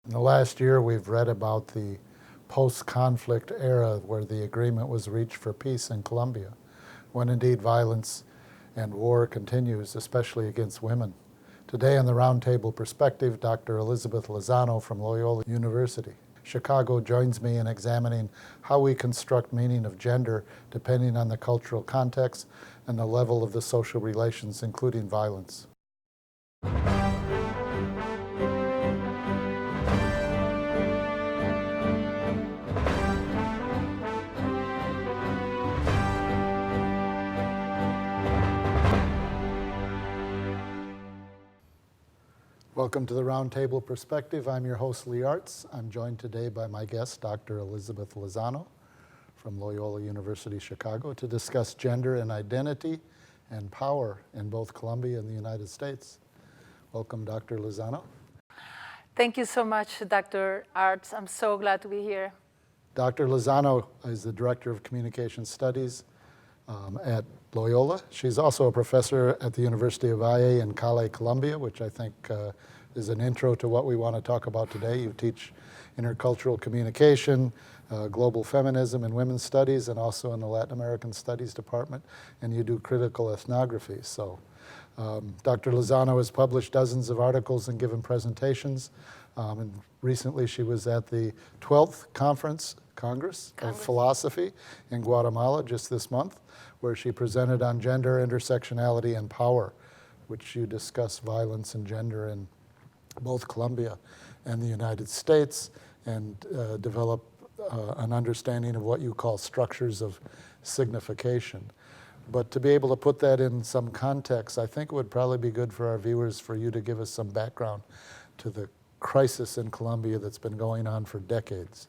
In the last year, we've read about the post-conflict era where the agreement was reached for peace in Colombia, when indeed violence and war continues, especially against women. Today on the Roundtable Perspective, Dr. Elizabeth Lozano from Loyola University Chicago joins me in examining how we construct meaning of gender depending on the cultural context and the level of the social relations, including violence. Welcome to the Roundtable Perspective. I'm your host, Lee Artz. I'm joined today by my guest, Dr. Elizabeth Lozano from Loyola University Chicago, to discuss gender and identity and power in both Colombia and the United States. Welcome, Dr. Lozano. Thank you so much, Dr. Artz. I'm so glad to be here. Dr. Lozano is the Director of Communication Studies at Loyola. She's also a professor at the University of Valle in Cali, Colombia, which I think is an intro to what we want to talk about today. You teach intercultural communication, global feminism and women's studies, and also in the Latin American Studies Department, and you do critical ethnography. So Dr. Lozano has published dozens of articles and given presentations, and recently she was at the 12th Congress of Philosophy in Guatemala just this month, where she presented on gender, intersectionality, and power, which you discuss violence and gender in both Colombia and the United States, and develop an understanding of what you call structures of signification. But to be able to put that in some context, I think it would probably be good for our viewers for you to give us some background to the crisis in Colombia that's been going on for decades.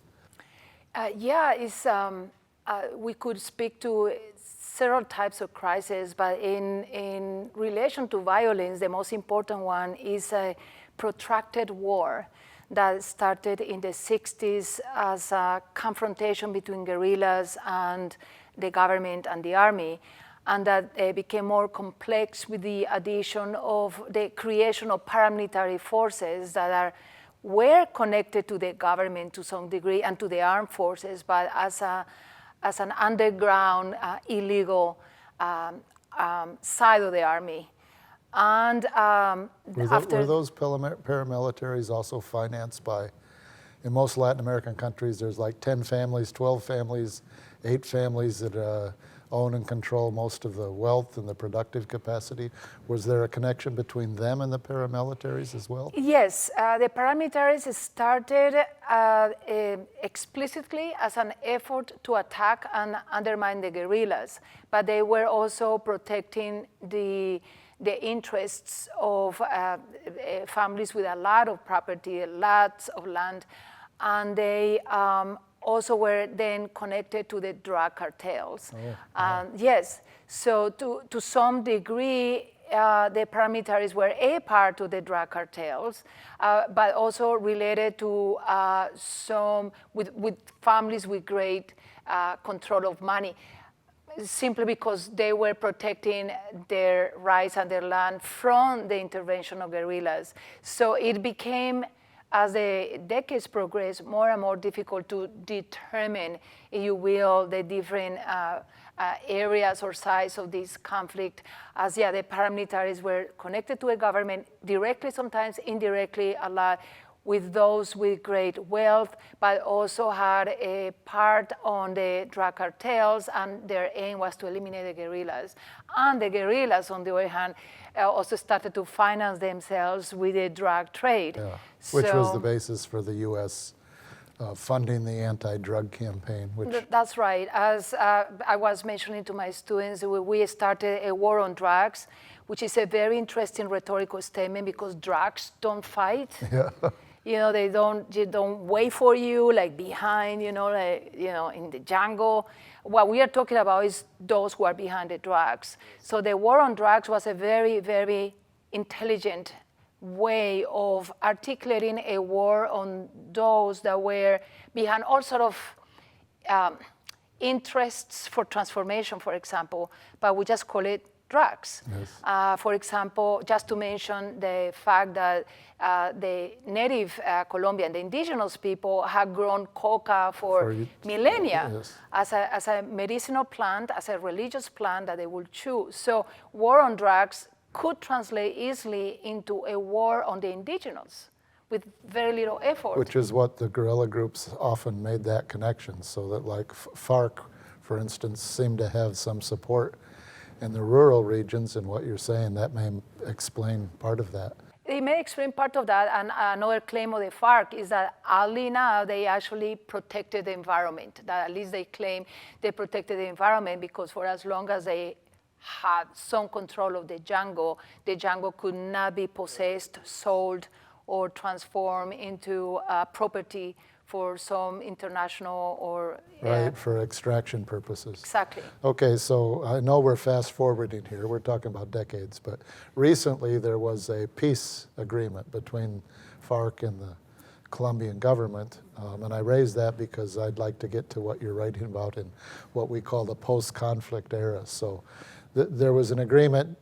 We could speak to several types of crises, but in relation to violence, the most important one is a protracted war that started in the 60s as a confrontation between guerrillas and the government and the army, and that became more complex with the addition of the creation of paramilitary forces that were connected to the government to some degree and to the armed forces, but as an underground, illegal side of the army. And were those paramilitaries also financed by, in most Latin American countries, there's like 10 families, 12 families, 8 families that own and control most of the wealth and the productive capacity. Was there a connection between them and the paramilitaries as well? Yes, the paramilitaries started explicitly as an effort to attack and undermine the guerrillas, but they were also protecting the interests of families with a lot of property, lots of land, and they also were then connected to the drug cartels. Yes, so to some degree, the paramilitaries were a part of the drug cartels, but also related to with families with great control of money, simply because they were protecting their rights and their land from the intervention of guerrillas. So it became, as the decades progressed, more and more difficult to determine, if you will, the different areas or sides of this conflict, as the paramilitaries were connected to a government directly, sometimes indirectly, a lot, with those with great wealth, but also had a part on the drug cartels, and their aim was to eliminate the guerrillas. And the guerrillas, on the other hand, also started to finance themselves with the drug trade. Yeah. Which was the basis for the U.S. Funding the anti-drug campaign. That's right. As I was mentioning to my students, we started a war on drugs, which is a very interesting rhetorical statement because drugs don't fight. Yeah. They don't wait for you, like behind, in the jungle. What we are talking about is those who are behind the drugs. So the war on drugs was a very, very intelligent way of articulating a war on those that were behind all sort of interests for transformation, for example, but we just call it drugs. Yes. For example, just to mention the fact that the native Colombian, the indigenous people, have grown coca for millennia yes. as a medicinal plant, as a religious plant that they will choose. So war on drugs could translate easily into a war on the indigenous with very little effort. Which is what the guerrilla groups often made that connection, so that like FARC, for instance, seem to have some support in the rural regions, and what you're saying, that may explain part of that. It may explain part of that, and another claim of the FARC is that early now they actually protected the environment, that at least they claim they protected the environment because for as long as they had some control of the jungle could not be possessed, sold, or transformed into property for some international or... Right, for extraction purposes. Exactly. Okay, so I know we're fast forwarding here, we're talking about decades, but recently there was a peace agreement between FARC and the Colombian government, and I raise that because I'd like to get to what you're writing about in what we call the post-conflict era. So there was an agreement.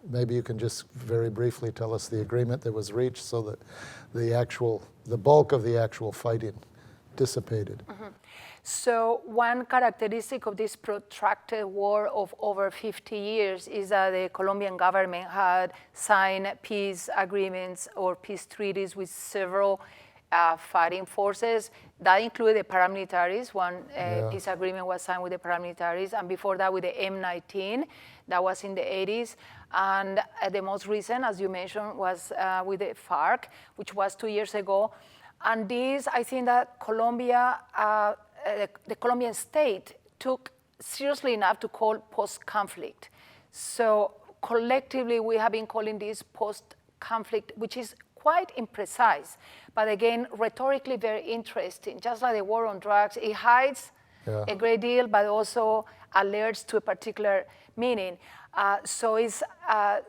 Maybe you can just very briefly tell us the agreement that was reached so that the bulk of the actual fighting dissipated. Mm-hmm. So one characteristic of this protracted war of over 50 years is that the Colombian government had signed peace agreements or peace treaties with several fighting forces. That included the paramilitaries. One peace agreement was signed with the paramilitaries, and before that with the M19. That was in the 80s. And the most recent, as you mentioned, was with the FARC, which was 2 years ago. And this, I think that Colombia, the Colombian state took seriously enough to call post-conflict. So collectively, we have been calling this post-conflict, which is quite imprecise, but again, rhetorically very interesting. Just like the war on drugs, it hides a great deal, but also alerts to a particular meaning. So it's,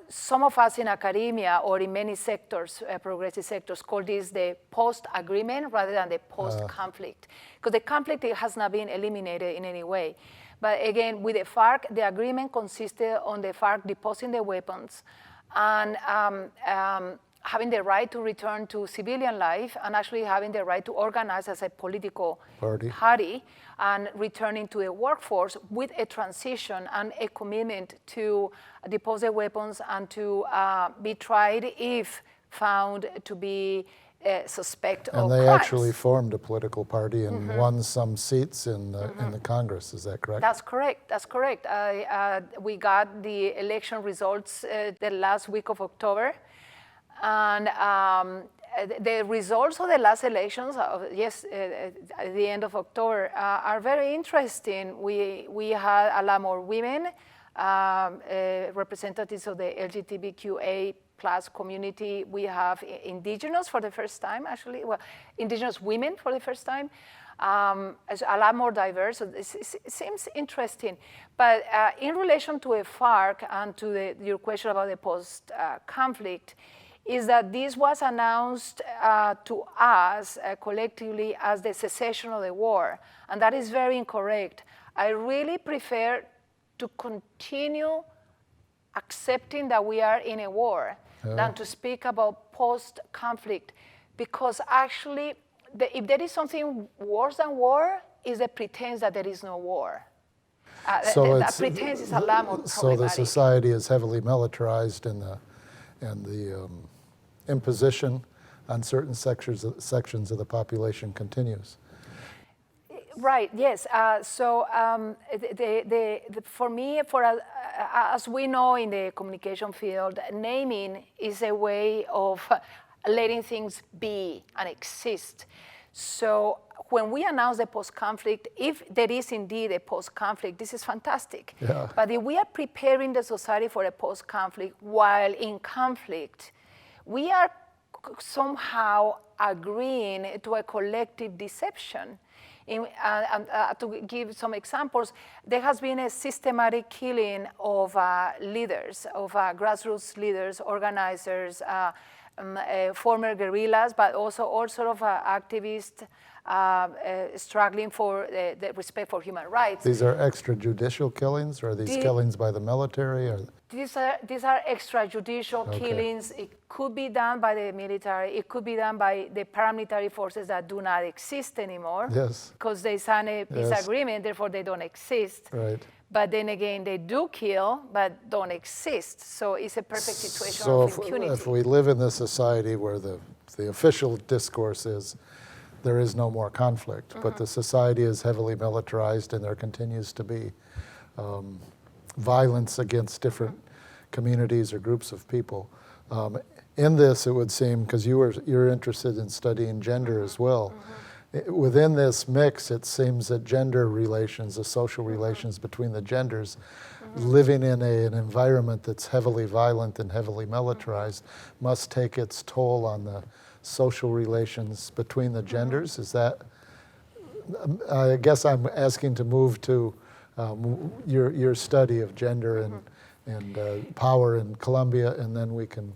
some of us in academia or in many sectors, progressive sectors, call this the post-agreement rather than the post-conflict. Because the conflict has not been eliminated in any way. But again, with the FARC, the agreement consisted on the FARC depositing the weapons and having the right to return to civilian life and actually having the right to organize as a political party and returning to the workforce with a transition and a commitment to depose the weapons and to be tried if found to be suspect of crimes. And they actually formed a political party and won some seats in the Congress, is that correct? That's correct, that's correct. We got the election results the last week of October. And the results of the last elections, at the end of October, are very interesting. We had a lot more women, representatives of the LGBTQA+ community. We have indigenous for the first time, actually. Well, indigenous women for the first time. It's a lot more diverse. So it seems interesting. But in relation to a FARC and to your question about the post-conflict, is that this was announced to us collectively as the cessation of the war. And that is very incorrect. I really prefer to continue accepting that we are in a war than to speak about post-conflict. Because actually, if there is something worse than war, is the pretense that there is no war. So that pretense is a lot more problematic. So the society is heavily militarized and the imposition on certain sections of the population continues. Right, yes. For me, as we know in the communication field, naming is a way of letting things be and exist. So when we announce the post-conflict, if there is indeed a post-conflict, this is fantastic. Yeah. But if we are preparing the society for a post-conflict while in conflict, we are somehow agreeing to a collective deception. To give some examples, there has been a systematic killing of leaders, of grassroots leaders, organizers, former guerrillas, but also all sort of activists, struggling for the respect for human rights. These are extrajudicial killings, or are these killings by the military? Or? These are extrajudicial killings. It could be done by the military. It could be done by the paramilitary forces that do not exist anymore. Yes. Because they signed a peace agreement, therefore they don't exist. Right. But then again, they do kill, but don't exist. So it's a perfect situation of impunity. So if we live in this society where the official discourse is there is no more conflict, but the society is heavily militarized and there continues to be violence against different communities or groups of people. In this, it would seem, because you're interested in studying gender as well, within this mix, it seems that gender relations, the social relations between the genders, living in an environment that's heavily violent and heavily militarized, must take its toll on the social relations between the genders. Is that, I guess I'm asking to move to your study of gender and power in Colombia, and then we can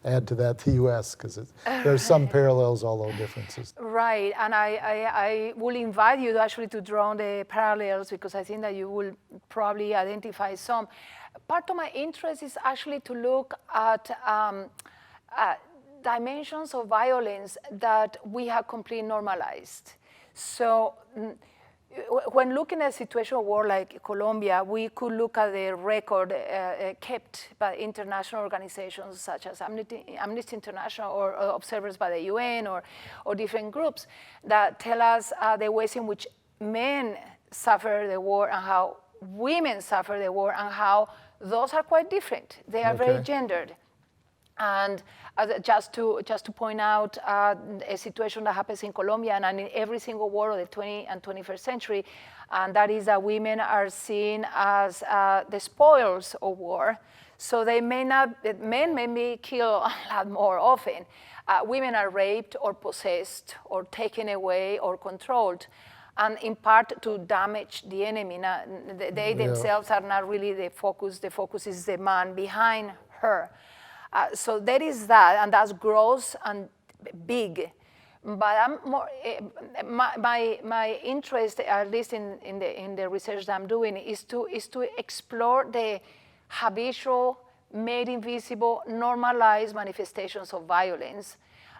add to that the U.S., because there's some parallels, although differences. Right, and I will invite you actually to draw the parallels, because I think that you will probably identify some. Part of my interest is actually to look at dimensions of violence that we have completely normalized. So when looking at a situation of war like Colombia, we could look at the record kept by international organizations such as Amnesty International or observers by the UN or different groups that tell us the ways in which men suffer the war and how women suffer the war and how those are quite different. They are very gendered. And just to point out a situation that happens in Colombia and in every single war of the 20th and 21st century, and that is that women are seen as the spoils of war. So they may not, men may be killed a lot more often. Women are raped or possessed or taken away or controlled, and in part to damage the enemy. Now, they themselves are not really the focus. The focus is the man behind her. So there is that, and that's gross and big. But I'm more, my interest, at least in the research that I'm doing, is to explore the habitual, made invisible, normalized manifestations of violence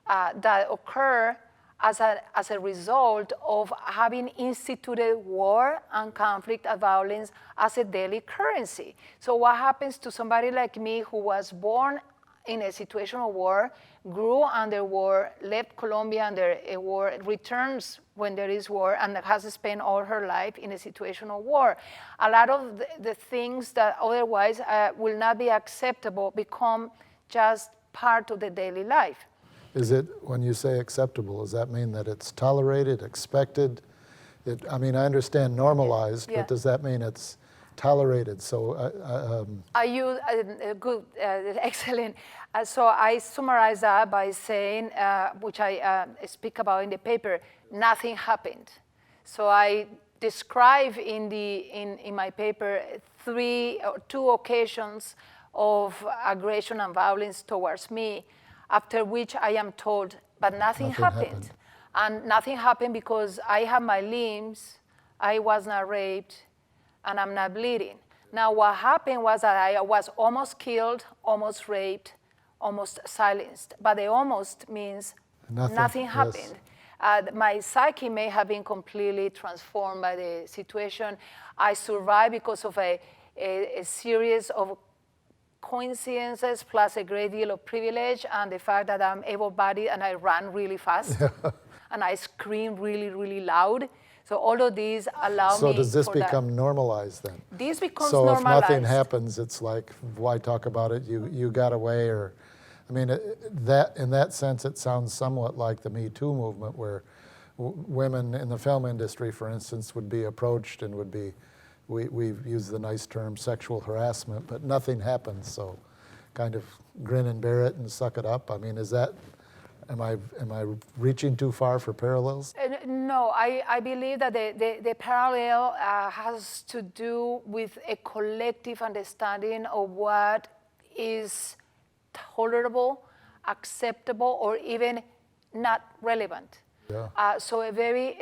that occur as a result of having instituted war and conflict and violence as a daily currency. So what happens to somebody like me who was born in a situation of war, grew under war, left Colombia under a war, returns when there is war, and has spent all her life in a situation of war? A lot of the things that otherwise will not be acceptable become just part of the daily life. Is it, when you say acceptable, does that mean that it's tolerated, expected? I mean, I understand normalized, but does that mean it's tolerated? So I use good, excellent. So I summarize that by saying, which I speak about in the paper, nothing happened. So I describe in my paper two occasions of aggression and violence towards me, after which I am told, but nothing happened. And nothing happened because I have my limbs, I was not raped, and I'm not bleeding. Now, what happened was that I was almost killed, almost raped, almost silenced. But the almost means nothing happened. My psyche may have been completely transformed by the situation. I survived because of a series of coincidences plus a great deal of privilege and the fact that I'm able-bodied and I ran really fast and I screamed really, really loud. So all of these allow me. So does this become normalized then? This becomes normalized. So if nothing happens, it's like, why talk about it? You got away, or, I mean, in that sense, it sounds somewhat like the Me Too movement, where women in the film industry, for instance, would be approached and would be, we've used the nice term sexual harassment, but nothing happens. So kind of grin and bear it and suck it up. I mean, is that, am I reaching too far for parallels? No, I believe that the parallel has to do with a collective understanding of what is tolerable, acceptable, or even not relevant. Yeah. So a very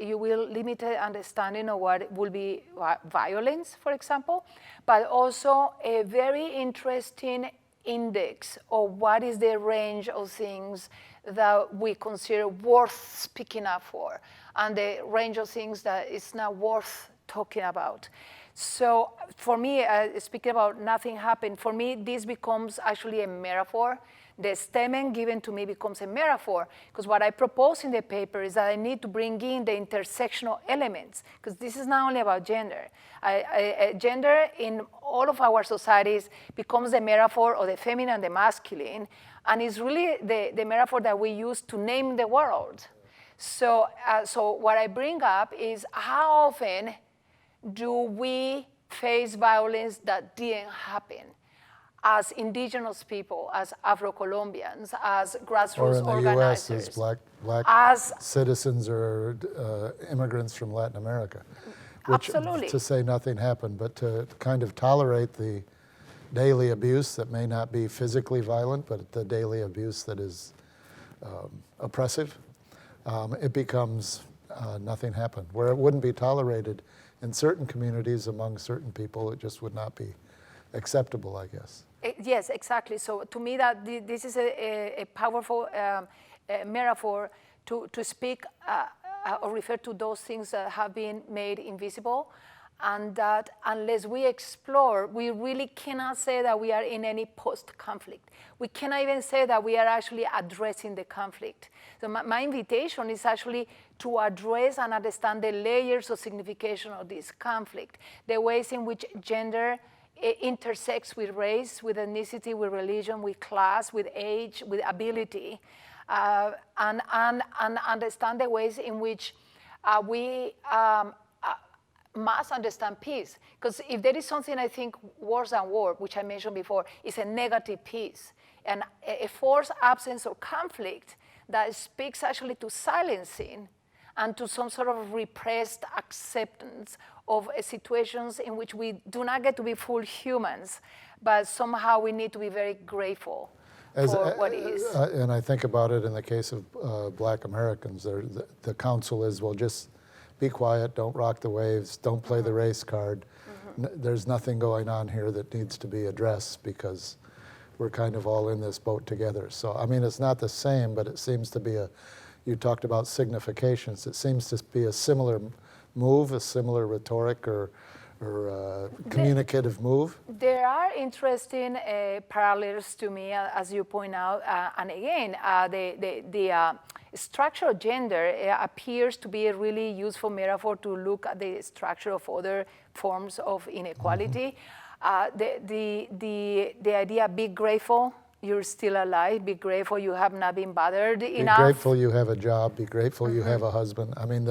you will limited understanding of what will be violence, for example, but also a very interesting index of what is the range of things that we consider worth speaking up for, and the range of things that is not worth talking about. So for me, speaking about nothing happened, for me, this becomes actually a metaphor. The statement given to me becomes a metaphor, because what I propose in the paper is that I need to bring in the intersectional elements, because this is not only about gender. Gender in all of our societies becomes the metaphor of the feminine and the masculine, and it's really the metaphor that we use to name the world. So what I bring up is how often do we face violence that didn't happen? As indigenous people, as Afro-Colombians, as grassroots or in the U.S. organizers. as black as citizens or immigrants from Latin America. Which, absolutely. to say nothing happened, but to kind of tolerate the daily abuse that may not be physically violent, but the daily abuse that is oppressive, it becomes nothing happened. Where it wouldn't be tolerated in certain communities among certain people, it just would not be acceptable, I guess. Yes, exactly. So to me, that this is a powerful metaphor to speak or refer to those things that have been made invisible, and that unless we explore, we really cannot say that we are in any post-conflict. We cannot even say that we are actually addressing the conflict. So my invitation is actually to address and understand the layers of signification of this conflict, the ways in which gender intersects with race, with ethnicity, with religion, with class, with age, with ability, and understand the ways in which we must understand peace. Because if there is something I think worse than war, which I mentioned before, is a negative peace, and a forced absence of conflict that speaks actually to silencing and to some sort of repressed acceptance of situations in which we do not get to be full humans, but somehow we need to be very grateful for what it is. And I think about it in the case of Black Americans, the counsel is, well, just be quiet, don't rock the waves, don't play the race card. There's nothing going on here that needs to be addressed because we're kind of all in this boat together. So, I mean, it's not the same, but it seems to be you talked about significations. It seems to be a similar move, a similar rhetoric or communicative move. There are interesting parallels to me, as you point out. And again, the structure of gender appears to be a really useful metaphor to look at the structure of other forms of inequality. The idea, be grateful, you're still alive. Be grateful you have not been bothered enough. Be grateful you have a job. Be grateful you have a husband. I mean,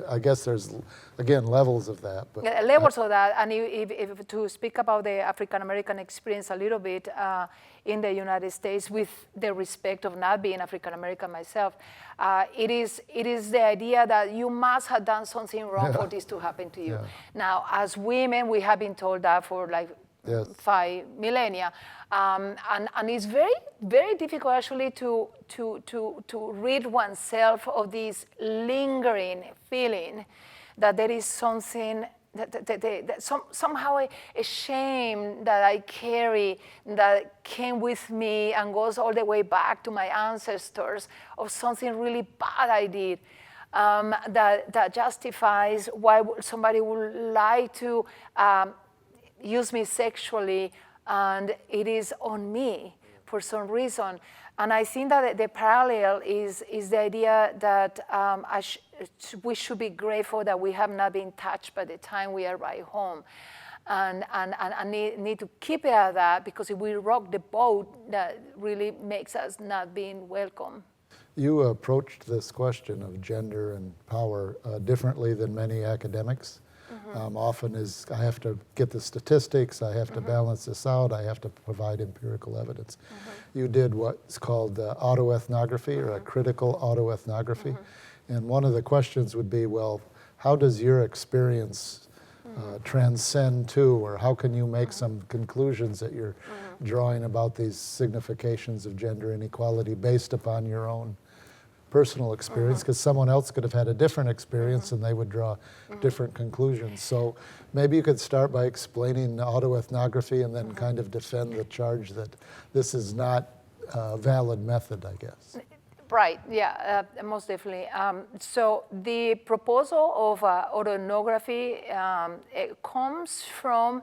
I guess there's, again, levels of that. But levels of that, and if to speak about the African-American experience a little bit in the United States, with the respect of not being African-American myself, it is the idea that you must have done something wrong for this to happen to you. Yeah. Now, as women, we have been told that for like 5 millennia. And it's very, very difficult actually to rid oneself of this lingering feeling that there is something, somehow a shame that I carry that came with me and goes all the way back to my ancestors of something really bad I did. That justifies why somebody would like to use me sexually, and it is on me for some reason. And I think that the parallel is the idea that we should be grateful that we have not been touched by the time we arrive home. And need to keep it at that, because if we rock the boat, that really makes us not being welcome. You approached this question of gender and power differently than many academics. Often I have to get the statistics, I have to balance this out, I have to provide empirical evidence. You did what's called autoethnography, or a critical autoethnography. And one of the questions would be, well, how does your experience transcend to, or how can you make some conclusions that you're drawing about these significations of gender inequality based upon your own personal experience, because someone else could have had a different experience and they would draw different conclusions. So maybe you could start by explaining autoethnography and then kind of defend the charge that this is not a valid method, I guess. Right, yeah, most definitely. So the proposal of autoethnography it comes from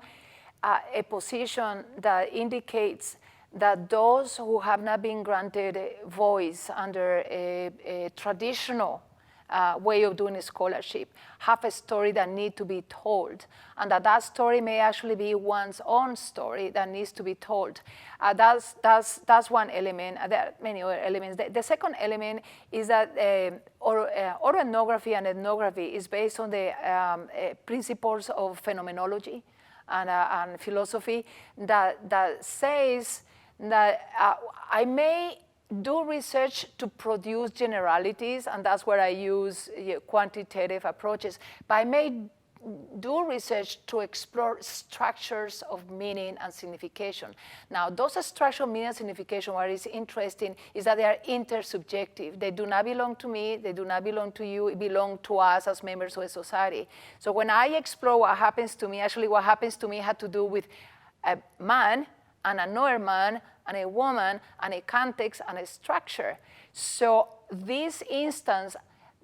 a position that indicates that those who have not been granted a voice under a traditional way of doing scholarship have a story that needs to be told, and that story may actually be one's own story that needs to be told. That's one element. There are many other elements. The second element is that autoethnography and ethnography is based on the principles of phenomenology and philosophy that says that I may do research to produce generalities, and that's where I use quantitative approaches, but I may do research to explore structures of meaning and signification. Now, those structures of meaning and signification, what is interesting is that they are intersubjective. They do not belong to me, they do not belong to you, it belongs to us as members of a society. So when I explore what happens to me, actually what happens to me had to do with a man and another man and a woman and a context and a structure. So this instance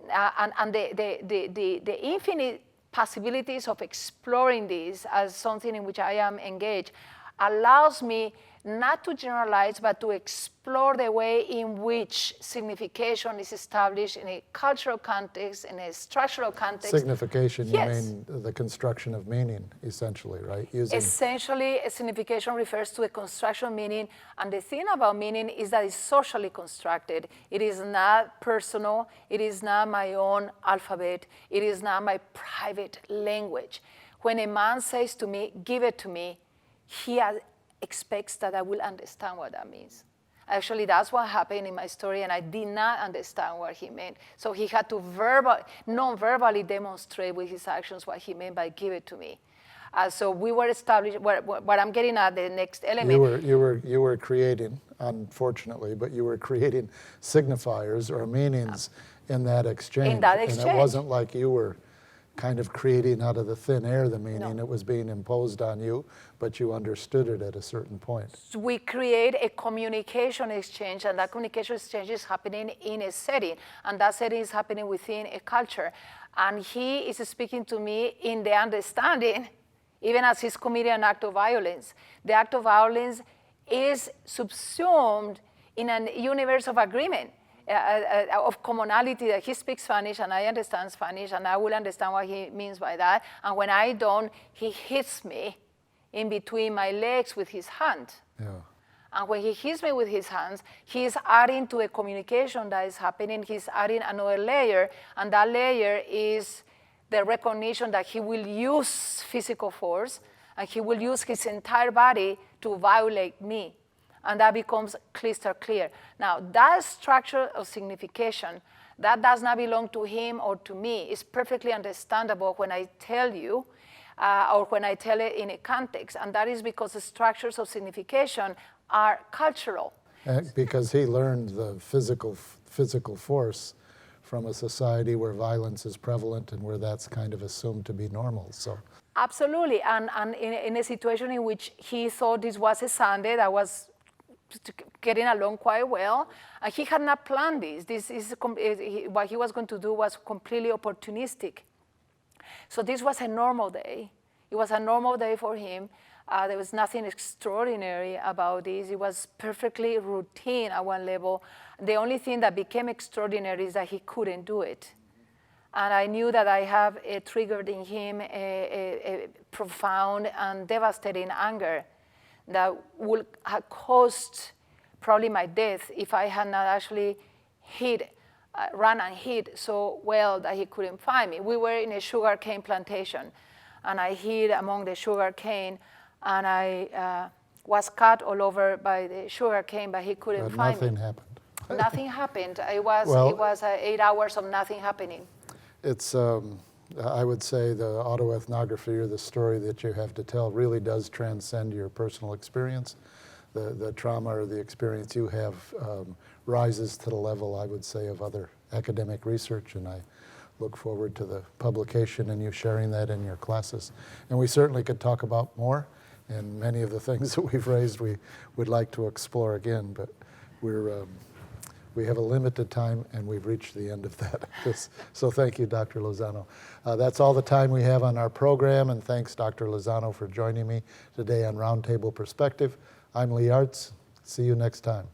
and the infinite possibilities of exploring this as something in which I am engaged allows me not to generalize, but to explore the way in which signification is established in a cultural context, in a structural context. Signification, you Yes. mean the construction of meaning, essentially, right? Essentially, a signification refers to a construction of meaning, and the thing about meaning is that it's socially constructed. It is not personal, it is not my own alphabet, it is not my private language. When a man says to me, give it to me, he expects that I will understand what that means. Actually, that's what happened in my story, and I did not understand what he meant. So he had to non-verbally demonstrate with his actions what he meant by give it to me. So we were established, what I'm getting at, the next element. You were creating, unfortunately, but you were creating signifiers or meanings in that exchange. In that exchange. And it wasn't like you were kind of creating out of the thin air the meaning. No. It was being imposed on you, but you understood it at a certain point. We create a communication exchange, and that communication exchange is happening in a setting, and that setting is happening within a culture. And he is speaking to me in the understanding, even as he's committing an act of violence. The act of violence is subsumed in a universe of agreement. Of commonality, that he speaks Spanish and I understand Spanish and I will understand what he means by that. And when I don't, he hits me in between my legs with his hand. Yeah. And when he hits me with his hands, he's adding to a communication that is happening, he's adding another layer, and that layer is the recognition that he will use physical force and he will use his entire body to violate me. And that becomes crystal clear. Now, that structure of signification, that does not belong to him or to me. It's perfectly understandable when I tell you, or when I tell it in a context. And that is because the structures of signification are cultural. Because he learned the physical force from a society where violence is prevalent and where that's kind of assumed to be normal. So. Absolutely, and in a situation in which he thought this was a Sunday that was getting along quite well, and he had not planned this. What he was going to do was completely opportunistic. So this was a normal day. It was a normal day for him. There was nothing extraordinary about this. It was perfectly routine at one level. The only thing that became extraordinary is that he couldn't do it. And I knew that I have triggered in him a profound and devastating anger that would have caused probably my death if I had not actually run and hid so well that he couldn't find me. We were in a sugarcane plantation, and I hid among the sugarcane, and I was cut all over by the sugarcane, but he couldn't find me. Nothing happened. Nothing happened. It was 8 hours of nothing happening. It's, I would say the autoethnography or the story that you have to tell really does transcend your personal experience. the trauma or the experience you have rises to the level, I would say, of other academic research, and I look forward to the publication and you sharing that in your classes. And we certainly could talk about more, and many of the things that we've raised we would like to explore again, but we have a limited time and we've reached the end of that. So thank you, Dr. Lozano. That's all the time we have on our program, and thanks, Dr. Lozano, for joining me today on Roundtable Perspective. I'm Lee Artz. See you next time.